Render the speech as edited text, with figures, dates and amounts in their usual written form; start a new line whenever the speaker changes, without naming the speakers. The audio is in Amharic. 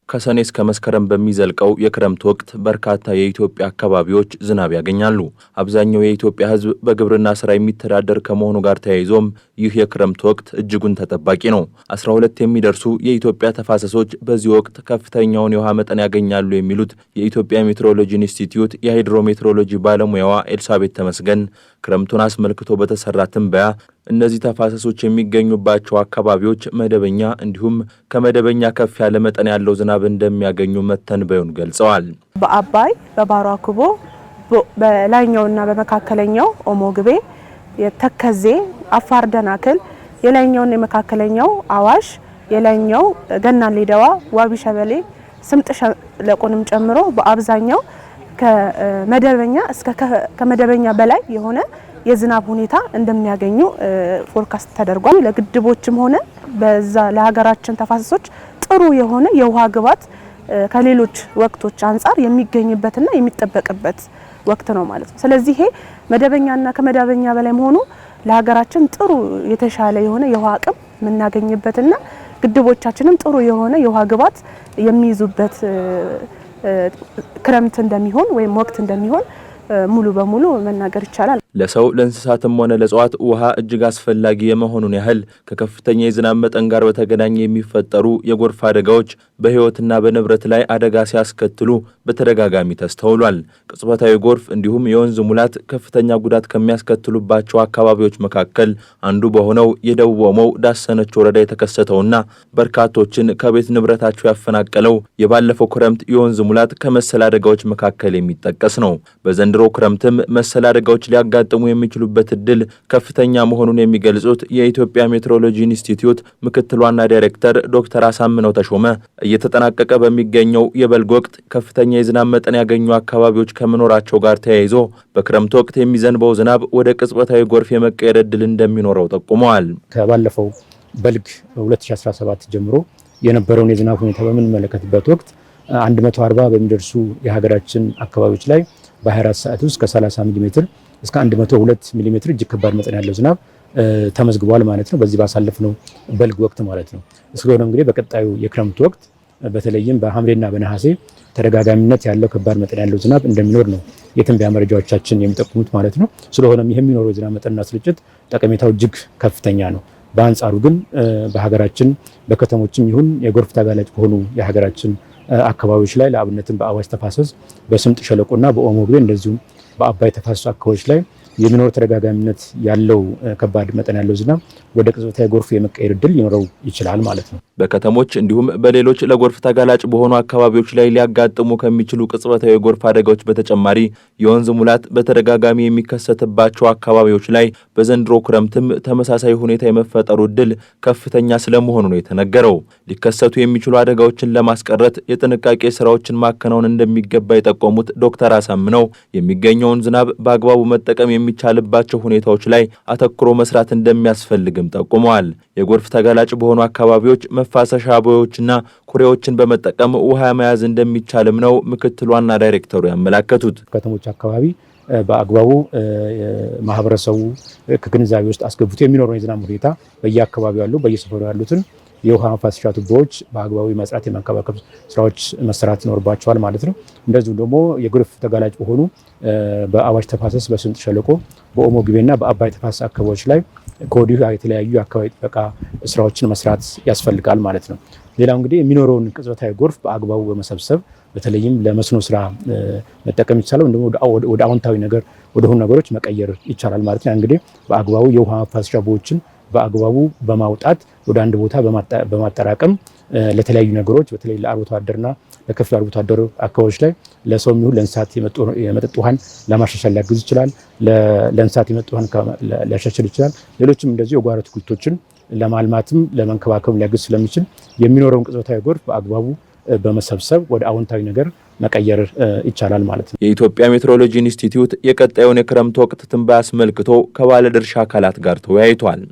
ከሰኔ እስከ መስከረም በሚዘልቀው የክረምት ወቅት በርካታ የኢትዮጵያ አካባቢዎች ዝናብ ያገኛሉ። አብዛኛው የኢትዮጵያ ሕዝብ በግብርና ስራ የሚተዳደር ከመሆኑ ጋር ተያይዞም ይህ የክረምት ወቅት እጅጉን ተጠባቂ ነው። 12 የሚደርሱ የኢትዮጵያ ተፋሰሶች በዚህ ወቅት ከፍተኛውን የውሃ መጠን ያገኛሉ የሚሉት የኢትዮጵያ ሜትሮሎጂ ኢንስቲትዩት የሃይድሮሜትሮሎጂ ባለሙያዋ ኤልሳቤት ተመስገን ክረምቱን አስመልክቶ በተሰራ ትንበያ እነዚህ ተፋሰሶች የሚገኙባቸው አካባቢዎች መደበኛ እንዲሁም ከመደበኛ ከፍ ያለ መጠን ያለው ዝናብ እንደሚያገኙ መተንበዩን ገልጸዋል።
በአባይ፣ በባሮ አክቦ፣ በላይኛውና በመካከለኛው ኦሞ ግቤ፣ የተከዜ፣ አፋር ደናክል፣ የላይኛውና የመካከለኛው አዋሽ፣ የላይኛው ገናሌ ደዋ፣ ዋቢ ሸበሌ፣ ስምጥ ሸለቆንም ጨምሮ በአብዛኛው ከመደበኛ እስከ ከመደበኛ በላይ የሆነ የዝናብ ሁኔታ እንደሚያገኙ ፎርካስት ተደርጓል። ለግድቦችም ሆነ በዛ ለሀገራችን ተፋሰሶች ጥሩ የሆነ የውሃ ግባት ከሌሎች ወቅቶች አንፃር የሚገኝበትና የሚጠበቅበት ወቅት ነው ማለት ነው። ስለዚህ ይሄ መደበኛና ከመደበኛ በላይ መሆኑ ለሀገራችን ጥሩ የተሻለ የሆነ የውሃ አቅም የምናገኝበትና ግድቦቻችንም ጥሩ የሆነ የውሃ ግባት የሚይዙበት ክረምት እንደሚሆን ወይም ወቅት እንደሚሆን ሙሉ በሙሉ መናገር ይቻላል።
ለሰው ለእንስሳትም ሆነ ለእጽዋት ውሃ እጅግ አስፈላጊ የመሆኑን ያህል ከከፍተኛ የዝናብ መጠን ጋር በተገናኘ የሚፈጠሩ የጎርፍ አደጋዎች በሕይወትና በንብረት ላይ አደጋ ሲያስከትሉ በተደጋጋሚ ተስተውሏል። ቅጽበታዊ ጎርፍ እንዲሁም የወንዝ ሙላት ከፍተኛ ጉዳት ከሚያስከትሉባቸው አካባቢዎች መካከል አንዱ በሆነው የደቡብ ኦሞው ዳሰነች ወረዳ የተከሰተውና በርካቶችን ከቤት ንብረታቸው ያፈናቀለው የባለፈው ክረምት የወንዝ ሙላት ከመሰል አደጋዎች መካከል የሚጠቀስ ነው። በዘንድሮ ክረምትም መሰል አደጋዎች ሊያጋጥሙ የሚችሉበት እድል ከፍተኛ መሆኑን የሚገልጹት የኢትዮጵያ ሜትሮሎጂ ኢንስቲትዩት ምክትል ዋና ዳይሬክተር ዶክተር አሳምነው ተሾመ እየተጠናቀቀ በሚገኘው የበልግ ወቅት ከፍተኛ የዝናብ መጠን ያገኙ አካባቢዎች ከመኖራቸው ጋር ተያይዞ በክረምት ወቅት የሚዘንበው ዝናብ ወደ ቅጽበታዊ ጎርፍ የመቀየር እድል እንደሚኖረው ጠቁመዋል።
ከባለፈው በልግ 2017 ጀምሮ የነበረውን የዝናብ ሁኔታ በምንመለከትበት ወቅት 140 በሚደርሱ የሀገራችን አካባቢዎች ላይ በ24 ሰዓት ውስጥ ከ30 ሚሊ ሜትር እስከ 102 ሚሊ ሜትር እጅግ ከባድ መጠን ያለው ዝናብ ተመዝግቧል ማለት ነው። በዚህ ባሳለፍነው በልግ ወቅት ማለት ነው። እስከሆነ እንግዲህ በቀጣዩ የክረምት ወቅት በተለይም በሐምሌና በነሐሴ ተደጋጋሚነት ያለው ከባድ መጠን ያለው ዝናብ እንደሚኖር ነው የትንበያ መረጃዎቻችን የሚጠቁሙት ማለት ነው። ስለሆነም ይሄ የሚኖረው የዝናብ መጠንና ስርጭት ጠቀሜታው እጅግ ከፍተኛ ነው። በአንጻሩ ግን በሀገራችን በከተሞችም ይሁን የጎርፍ ተጋላጭ በሆኑ የሀገራችን አካባቢዎች ላይ ለአብነትም በአዋሽ ተፋሰስ በስምጥ ሸለቆና በኦሞ ግቤ እንደዚሁም በአባይ ተፋሰስ አካባቢዎች ላይ የሚኖር ተደጋጋሚነት ያለው ከባድ መጠን ያለው ዝናብ ወደ ቅጽበታዊ ጎርፍ የመቀየር እድል ሊኖረው ይችላል ማለት ነው።
በከተሞች እንዲሁም በሌሎች ለጎርፍ ተጋላጭ በሆኑ አካባቢዎች ላይ ሊያጋጥሙ ከሚችሉ ቅጽበታዊ የጎርፍ አደጋዎች በተጨማሪ የወንዝ ሙላት በተደጋጋሚ የሚከሰትባቸው አካባቢዎች ላይ በዘንድሮ ክረምትም ተመሳሳይ ሁኔታ የመፈጠሩ እድል ከፍተኛ ስለመሆኑ ነው የተነገረው። ሊከሰቱ የሚችሉ አደጋዎችን ለማስቀረት የጥንቃቄ ስራዎችን ማከናወን እንደሚገባ የጠቆሙት ዶክተር አሳምነው የሚገኘውን ዝናብ በአግባቡ መጠቀም የሚቻልባቸው ሁኔታዎች ላይ አተኩሮ መስራት እንደሚያስፈልግም ጠቁመዋል። የጎርፍ ተጋላጭ በሆኑ አካባቢዎች መፋሰሻ ቦዮችና ኩሬዎችን በመጠቀም ውሃ መያዝ እንደሚቻልም ነው ምክትል ዋና ዳይሬክተሩ ያመላከቱት።
ከተሞች አካባቢ በአግባቡ ማህበረሰቡ ከግንዛቤ ውስጥ አስገብቶ የሚኖረው የዝናብ ሁኔታ በየአካባቢው ያሉ በየሰፈሩ ያሉትን የውሃ ማፋሰሻ ቱቦዎች በአግባቡ መስራት የመንከባከብ ስራዎች መሰራት ይኖርባቸዋል ማለት ነው። እንደዚሁም ደግሞ የጎርፍ ተጋላጭ በሆኑ በአዋሽ ተፋሰስ በስምጥ ሸለቆ በኦሞ ግቤና በአባይ ተፋሰስ አካባቢዎች ላይ ከወዲሁ የተለያዩ የአካባቢ ጥበቃ ስራዎችን መስራት ያስፈልጋል ማለት ነው። ሌላው እንግዲህ የሚኖረውን ቅጽበታዊ ጎርፍ በአግባቡ በመሰብሰብ በተለይም ለመስኖ ስራ መጠቀም ይቻላል። እንደሞ ወደ አዎንታዊ ነገር ወደሆኑ ነገሮች መቀየር ይቻላል ማለት ነው። እንግዲህ በአግባቡ የውሃ ማፋሰሻ ቦዮችን በአግባቡ በማውጣት ወደ አንድ ቦታ በማጠራቀም ለተለያዩ ነገሮች በተለይ ለአርብቶ አደርና ለከፊል አርብቶ አደር አካባቢዎች ላይ ለሰውም ይሁን ለእንስሳት የመጠጥ ውሃን ለማሻሻል ሊያግዝ ይችላል። ለእንስሳት የመጠጥ ውሃን ሊያሻሽል ይችላል። ሌሎችም እንደዚህ የጓሮ አትክልቶችን ለማልማትም ለመንከባከብ ሊያግዝ ስለሚችል የሚኖረውን ቅጽበታዊ ጎርፍ በአግባቡ በመሰብሰብ ወደ አዎንታዊ ነገር መቀየር ይቻላል ማለት ነው።
የኢትዮጵያ ሜትሮሎጂ ኢንስቲትዩት የቀጣዩን የክረምት ወቅት ትንበያ አስመልክቶ ከባለድርሻ አካላት ጋር ተወያይቷል።